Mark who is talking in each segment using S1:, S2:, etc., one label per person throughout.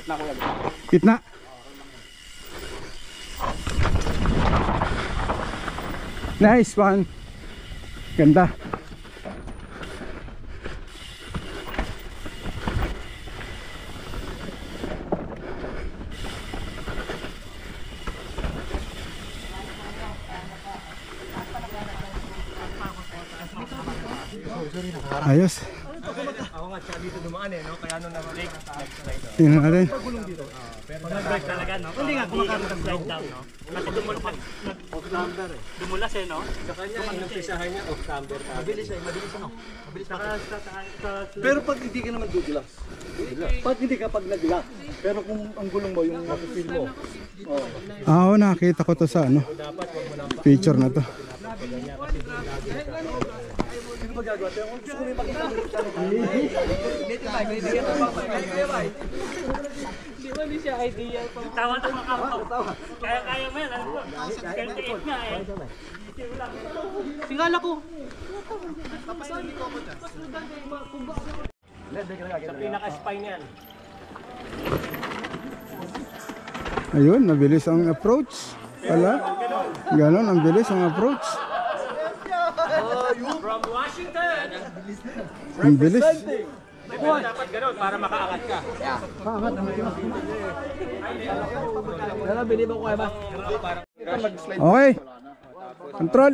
S1: Gitna ko yan.
S2: Gitna. Nice one. Ganda. Ayos.
S1: Ako nga siya dito dumaan eh, no? Kaya nung nag-break,
S2: Tingnan natin.
S3: Nag-break talaga, no? Hindi nga, kumakaroon ng slide down, no? Kasi off-camber eh. Dumulas eh, no?
S1: sa kanya, ang nagsisahan niya, off-camber. Mabilis eh, mabilis ano? Mabilis pa.
S4: Pero pag hindi ka naman dudulas. Pag hindi ka pag nagla. Pero kung ang gulong mo, yung mapipil mo.
S2: Oo, nakita ko to sa ano. Picture na to.
S4: Sino ba gagawa? Pero kung gusto ko may makita mo sa
S3: Di ba hindi siya ideal? Tawa-tawa ka mo. Kaya mo yan, ano po? 38 nga eh. Tingala ko.
S1: Sa pinaka-spine yan.
S2: Ayun, nabilis ang approach. Wala. Ganon, ang bilis ang approach.
S1: From Washington!
S2: Ang bilis.
S1: Dapat gano'n para makaangat ka.
S4: Pero bilib ako ba?
S2: Okay. Control.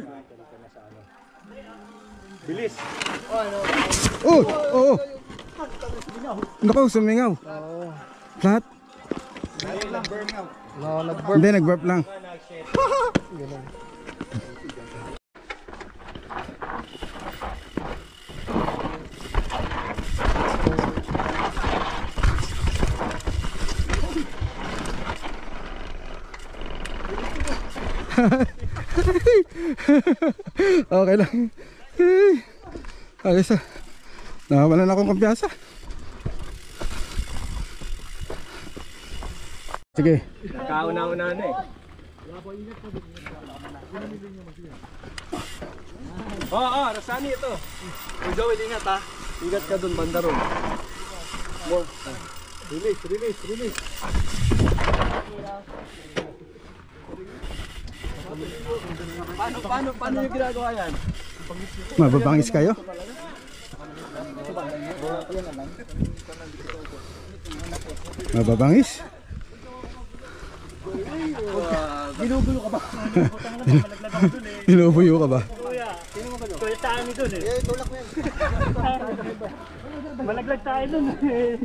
S1: Bilis.
S2: Oh, oh. Naku, sumingaw. Flat. Hindi, nag-burp lang. Okay lang. Ayos ah. Nakawalan akong kumpiyansa. Sige.
S1: Kauna-una na eh. Oo, Rasani ito.
S4: Joel, ingat ha. Ingat ka dun, banda ron. More. Release, release, release. Paano yung ginagawa yan?
S2: Mababangis kayo? Mababangis?
S4: Ginugulo ka ba?
S2: Binubuyo ka ba?
S3: Kuya sa amin dun eh. Tulak mo yan. Malaglag tayo dun eh.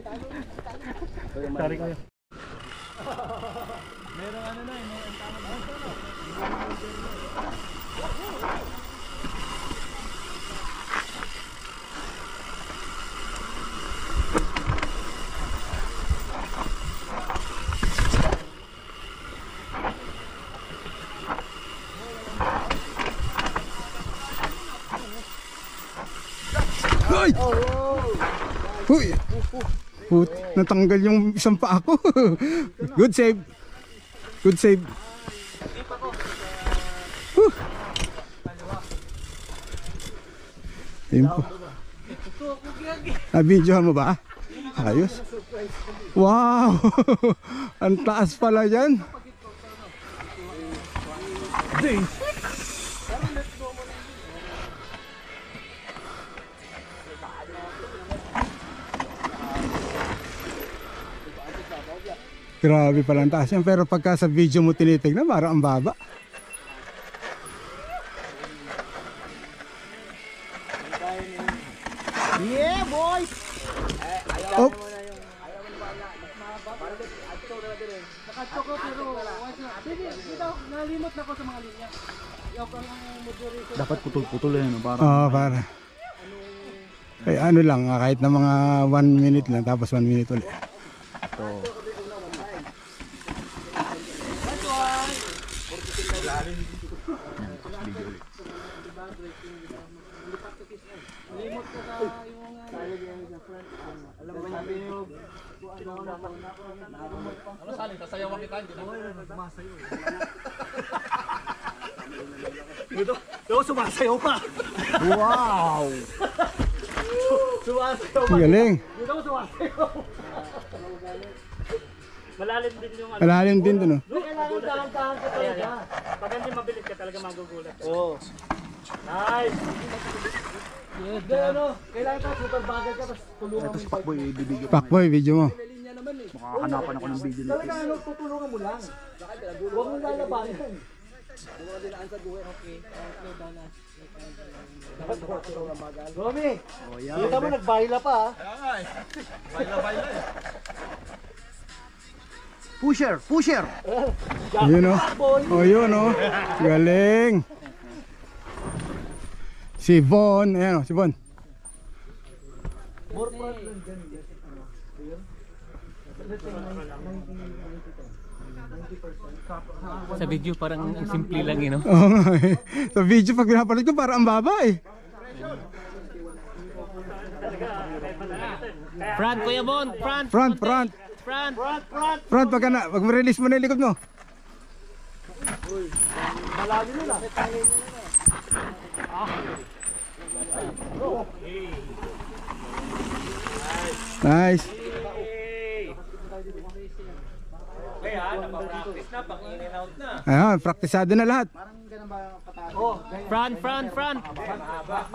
S3: Sorry kuya. Merong ano na eh, merong tama na.
S2: Ay! Uy! Natanggal yung isang paa ko. Good save. Good save. Ayun po. Nabidyohan mo ba? Ayos. Wow! Ang taas pala yan. Grabe palang taas yan, pero pagka sa video mo tinitignan, parang ang baba.
S4: Yeah, boys!
S2: Oh.
S4: Nakachoko pero sige, dito, nalimot na ako sa mga linya. Dapat putol-putol yan, para.
S2: Oo, para. Ay, ano lang, kahit na mga 1 minute lang, tapos 1 minute ulit.
S4: Ito. Limot ko sa yung alam mo sabi niyo ano sali sasayawan kita hindi na sumasayaw dito sumasayaw pa. Wow. Sumasayaw pa.
S2: Galing.
S4: Dito sumasayaw.
S3: Malalim din yung ano.
S2: Malalim din dun, oh.
S4: Kailangan dahan-dahan ka talaga.
S3: Pag hindi mabilis ka talaga magugulat.
S4: Oo.
S3: Nice!
S4: Hindi, ano, kailangan ka super bagay ka, tapos tulungan mo yung Pakboy, ibibigay ko.
S2: Pakboy, video mo.
S4: Linya naman eh. Makakahanapan ako ng video nito. Talaga, ano, tutulungan mo lang. Huwag mo lalabanan. Romy, kita mo nagbayla pa ha. Pusher!
S2: Yun, oh. Oh, yun, oh. Galing. Si Von, ayan, oh, si Von.
S4: More problem dyan.
S1: Sa video parang ang simple lang yun, no?
S2: Oo nga eh. Sa video pag pinapanood ko parang ang baba eh.
S1: Front, Kuya Bon! Front!
S2: Front. Front, pag ma-release mo na yung likod mo.
S4: Malalim nila.
S2: Nice. Ayan, praktisado na lahat.
S1: Front!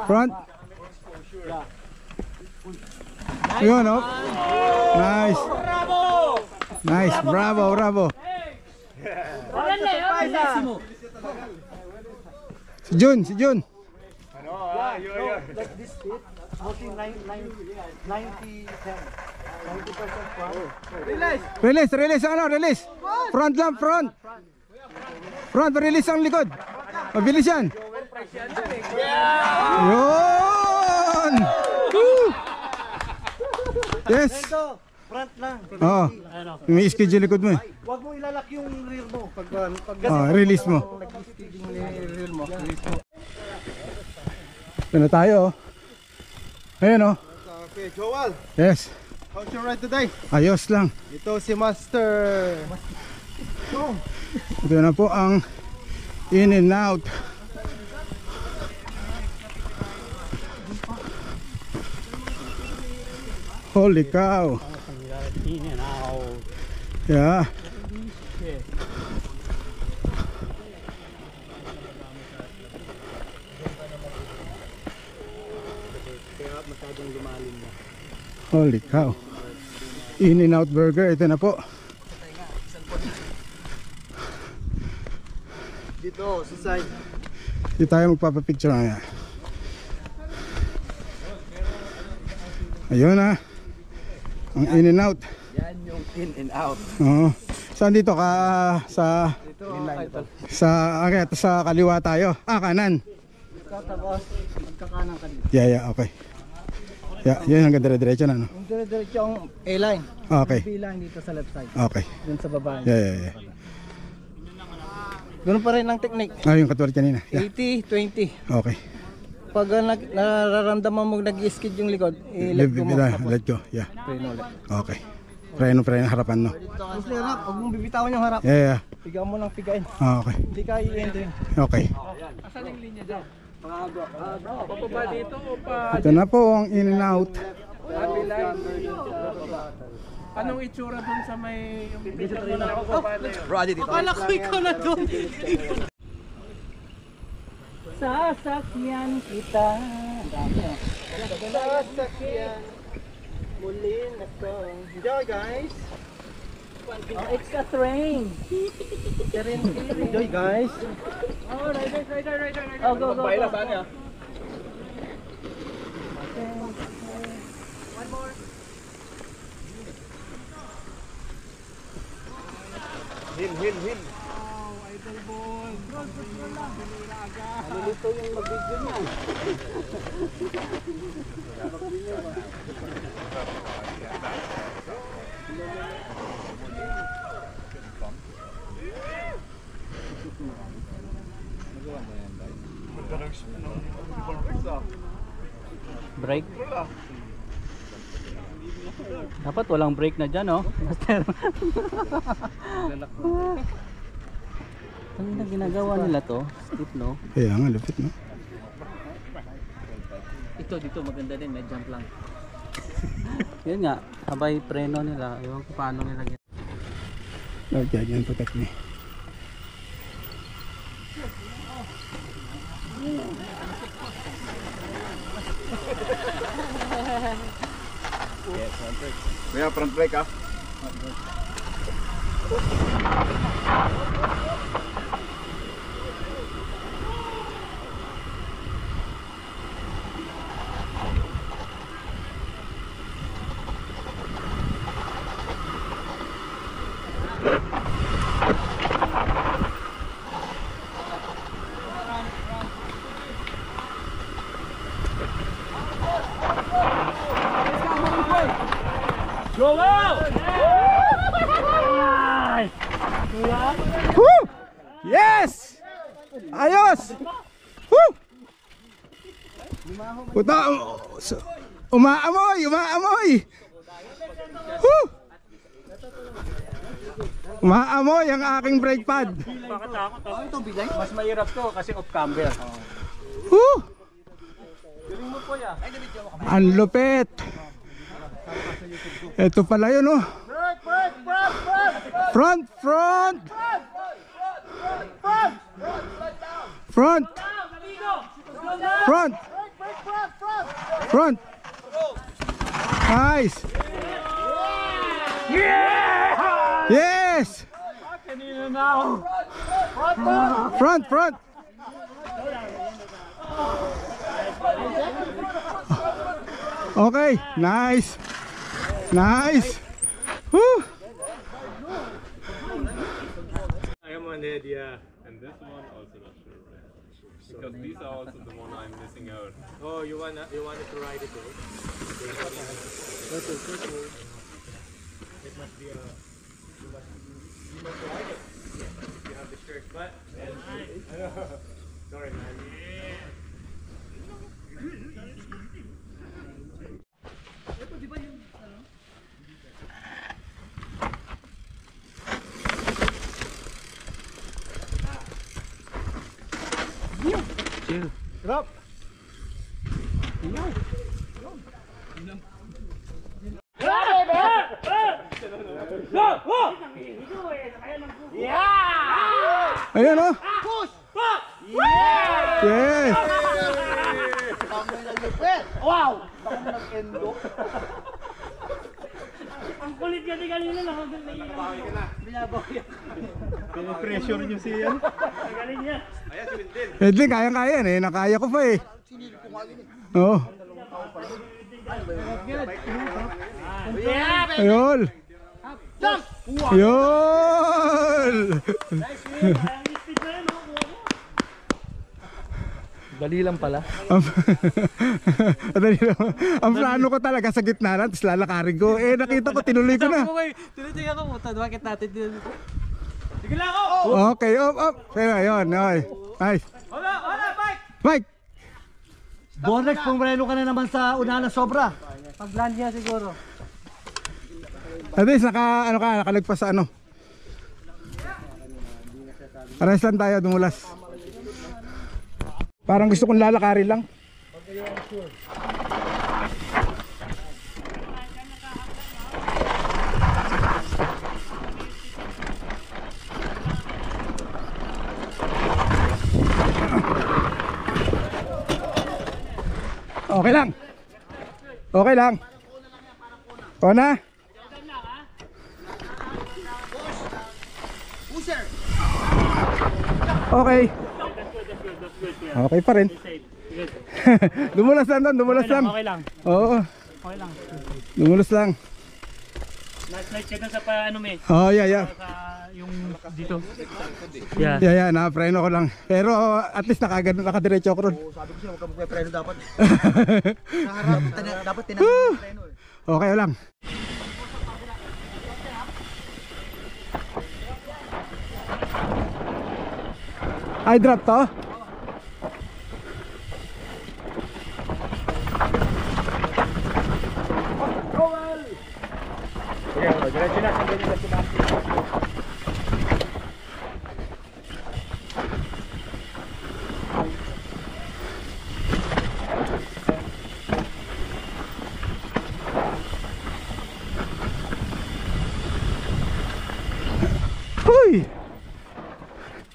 S2: Front. Yun, oh. Nice. Nice, bravo. Si Jun.
S4: Like this fit, mostly 90-10. 90% front.
S2: Release. Front lang, front. Release ang likod. Mabilis yan. Yun. Woo! Yes.
S4: Ito, front lang.
S2: Oo. May schedule likod mo eh.
S4: Huwag mo ilalak yung rear mo. Pag
S2: Release mo.
S4: nag-speeding yung rear mo, release mo.
S2: Ito na tayo, oh. Ayun, oh.
S4: Okay, Joel,
S2: Yes.
S4: how's your ride today?
S2: Ayos lang.
S4: Ito si Master.
S2: Ito na po ang in and out. Holy cow.
S3: In and out.
S2: Yeah. Holy cow. In and out burger. Ito na po.
S4: Dito, sa side.
S2: Hindi tayo magpapapicture na yan. Ayun na. Ang in and out.
S4: Yan yung in and out.
S2: Oo. Saan dito ka sa sa kaliwa tayo? Kanan.
S4: Tapos, magkakanan ka dito.
S2: Yeah, okay. Yeah, yun ang dire-diretso na, no?
S4: Yung dire-diretso yung A-line.
S2: Okay.
S4: B-line dito sa left side.
S2: Okay.
S4: Dun sa baba.
S2: Yeah.
S4: Ganun pa rin ang technique.
S2: Yung katulad kanina. Yeah.
S4: 80-20.
S2: Okay.
S4: Pag nararamdaman mo nag-skid yung likod, let go mo.
S2: Let go. Yeah.
S4: Preno ulit.
S2: Okay. Preno harapan, no?
S4: Tapos harap, huwag mong bibitawan yung harap.
S2: Yeah.
S4: Pigaw mo lang pigain.
S2: Okay.
S4: Hindi ka i-end yun.
S2: Okay.
S3: Asan yung linya dyan? Papaba dito o pa?
S2: Ito na po ang in and out.
S3: Anong itsura dun sa may... Akala ko ikaw na dun.
S4: Sasakyan kita. Sasakyan. Muli na to. Enjoy guys. Extra train. Enjoy guys.
S3: Oh, rider.
S4: Oh, go.
S3: Baila saan niya?
S4: Hill. Nalilito yung mag-video niya.
S1: Break. Dapat walang break na dyan, oh. Master. Ano na ginagawa nila to? Skip, no?
S2: Kaya nga, lupit, no?
S1: Ito, dito maganda din. May jump lang. Yun nga, sabay preno nila. Ewan ko paano nila
S2: Okay, yan protect me.
S5: Kuya, front brake ah.
S3: Go out!
S2: Woo! Yes! Ayos! Woo! Puta, umaamoy, umaamoy! Woo! Umaamoy ang aking brake pad.
S1: Mas mahirap to kasi off-camber.
S2: Woo! Ang lupit. Ito pala yun, oh. Front, front. Front. Front. Front. Nice. Yes. Front, front. Okay, nice. Nice. Woo.
S1: I am on it, yeah.
S6: And this one also not sure. Because these are also the one I'm missing out.
S1: Oh, you wanted to ride it though? It must be a. You must ride it. You have the shirt, but. Sorry, man.
S2: Drop. Ayan, oh. Yes.
S4: Wow! Ako na nag-endo.
S3: Ang kulit kasi kanina na.
S1: Pressure niyo siya.
S3: Galing niya.
S2: Edlin, kaya-kaya yan eh. Nakaya ko pa eh. Oo. Ayun. Ayun.
S4: Dali lang pala.
S2: Ang plano ko talaga sa gitna na, tapos lalakarin ko. Eh, nakita ko, tinuloy ko na.
S1: Tinutuloy ako, bakit natin din?
S3: Sige lang ako.
S2: Okay, up. Pero ayun, okay. Nice.
S3: Wala, bike.
S2: Mike!
S4: Bonex, pumreno ka na naman sa unahan na sobra. Pag-land niya siguro.
S2: At least, nakalagpas sa ano. Pares lang tayo, dumulas. Parang gusto kong lalakarin lang. Okay lang. Okay lang. O na. Okay. Okay pa rin. Dumulas lang doon, dumulas lang.
S3: Okay lang.
S2: Oo,
S3: Okay lang.
S2: dumulas lang.
S3: Nice ka dun sa ano may.
S2: Oh, yeah.
S3: Sa yung dito. Yeah.
S2: Yeah, na-preno ko lang. Pero at least nakadiretso ako ron.
S4: Sabi ko siya, huwag ka magpe-preno dapat. Dapat tinanong yung preno eh.
S2: Okay lang. I drop to.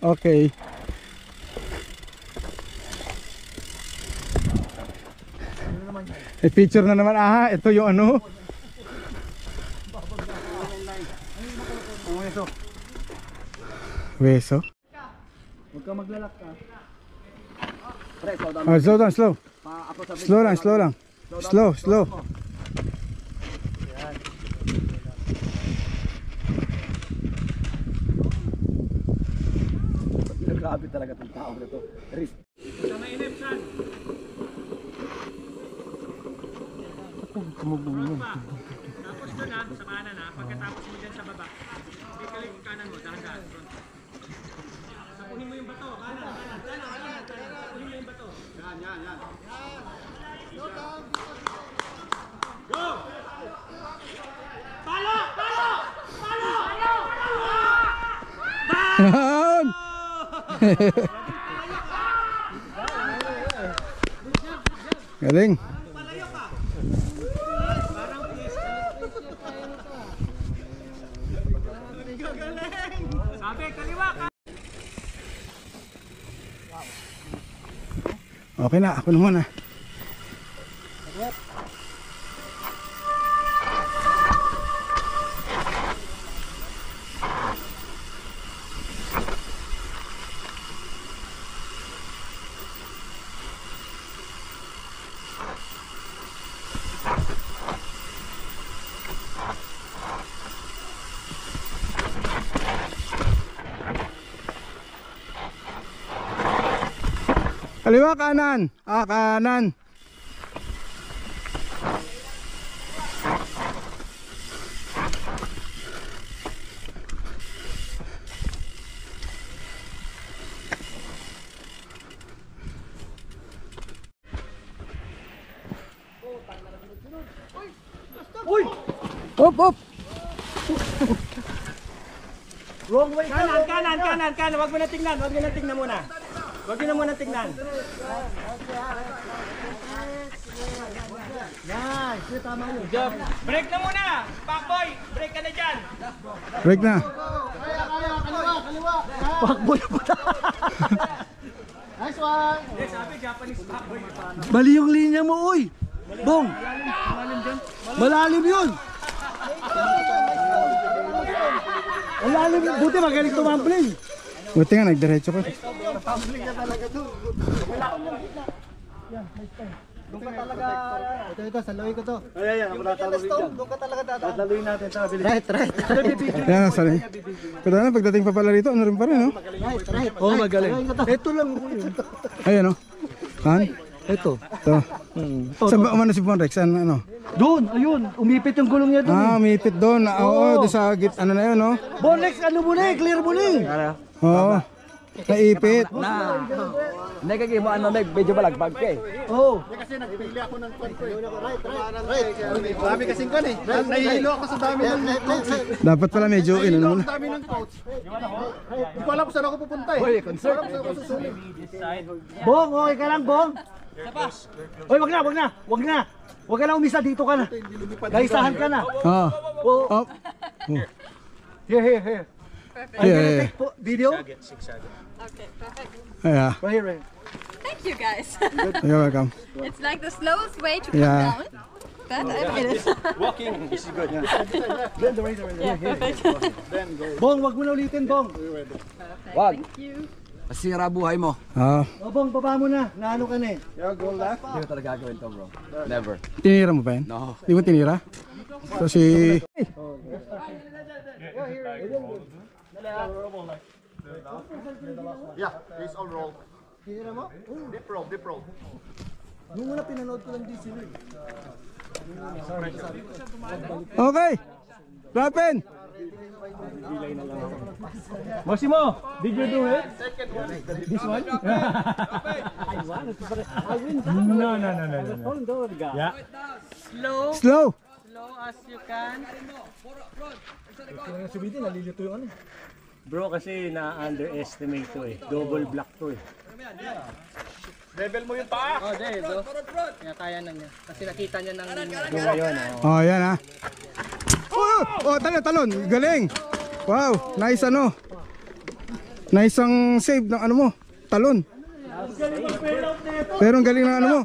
S2: Okay. Picture na naman. Ito yung ano. Weso.
S4: Huwag ka maglalak ka. Pre, slow down.
S2: Slow down, slow.
S4: Ako sa
S2: Slow lang, slow lang. Slow, slow.
S4: Grabe talaga itong tao na to. Risk.
S3: Tapos doon sa kanan pagkatapos mo dyan sa baba. Bigalik yung kanan mo, dahan-dahan. Tapunin mo yung bato, kanan. Tapunin mo yung bato. Yan. Go! Palo!
S2: Yan! Galing.
S3: Sabi, kaliwa ka!
S2: Okay na, ako na muna. Kaliwa, kanan. Kanan.
S4: Uy!
S2: Op.
S4: Wrong way ka!
S3: Kanan. Huwag mo na tingnan muna. Huwag mo na muna tingnan.
S4: Nice! Yung tama yun.
S3: Break na muna! Pakboy! Break ka na dyan!
S2: Break na.
S4: Kaliwa! Pakbo na puta! Nice one!
S3: Sabi, Japanese pakboy.
S4: Mali yung linya mo, uy! Bong! Malalim yun! Malalim yun! Buti magaling tumambling!
S2: Buti nga, nagdiretso ko.
S4: Ito, saluhin ko to. Ayan, ako natalawin dyan. Doon ka talaga dadaan. Saluhin natin ito. Right.
S2: Yan, sorry. Pero na, pagdating pa pala rito, ano rin pa rin, no?
S4: Right. Oh, magaling. Ito lang ko yun.
S2: Ayan, no? Han?
S4: Ito.
S2: Ito. Saan ba umano si Bonrex? Ano?
S4: Doon, ayun. Umipit yung gulong niya doon.
S2: Umipit doon. Oo, doon sa git, ano na yun, no?
S4: Bonlex, ano mo na eh? Clear mo na eh.
S2: Oo. Naipit.
S4: Hindi ka mo ano, medyo balagbag ka eh. Oo.
S1: Kasi nagpili ako ng kwan ko eh. Right. Dami kasing kwan eh. Nahihilo ako sa dami ng coach.
S2: Dapat pala medyo,
S1: Nahihilo
S2: ano
S1: ako
S2: na.
S1: sa dami ng coach. Hindi ko alam kung saan ako pupunta eh.
S4: Uy, concert.
S1: Alam saan ako susunod.
S4: Bong, okay ka lang, Bong? Uy, wag na. Wag ka na umisa, dito ka na. Gaisahan ka na.
S2: Oo.
S4: Oh.
S2: Up.
S4: Here.
S2: Yeah.
S4: Take video?
S7: Okay, perfect.
S2: Yeah.
S4: Right here.
S7: Thank you guys.
S2: You're welcome.
S7: It's like the slowest way to come
S2: Yeah.
S7: down. But I made it.
S6: Walking is good.
S4: Then the razor.
S7: Yeah, perfect.
S4: Bong, wag mo na ulitin, Bong. Wag.
S7: Thank you.
S4: Masira buhay mo.
S2: Oo.
S4: O, Bong, baba mo na. Naano ka na eh.
S5: Hindi ko talaga gagawin to, bro. Never.
S2: Tinira mo ba yan?
S5: No.
S2: Di mo tinira? So si...
S1: Yeah, it's all roll.
S4: Tira mo?
S1: Deep roll.
S4: Nung muna pinanood ko lang din sila eh.
S2: Okay. Rapin.
S3: Massimo, did you do it?
S1: This one?
S3: No. Yeah.
S2: Slow.
S3: As you can.
S4: Subitin, nalilito yung ano.
S3: Bro, kasi na-underestimate to eh. Double block to eh.
S1: Level mo yung paa.
S8: Oh, there you go. Kaya na niya. Kasi nakita niya ng...
S3: Ngayon,
S2: Oh, yan ha. Oh, talon. Galing. Wow, nice ano. Na isang save ng ano mo, talon. Pero ang galing ng ano mo.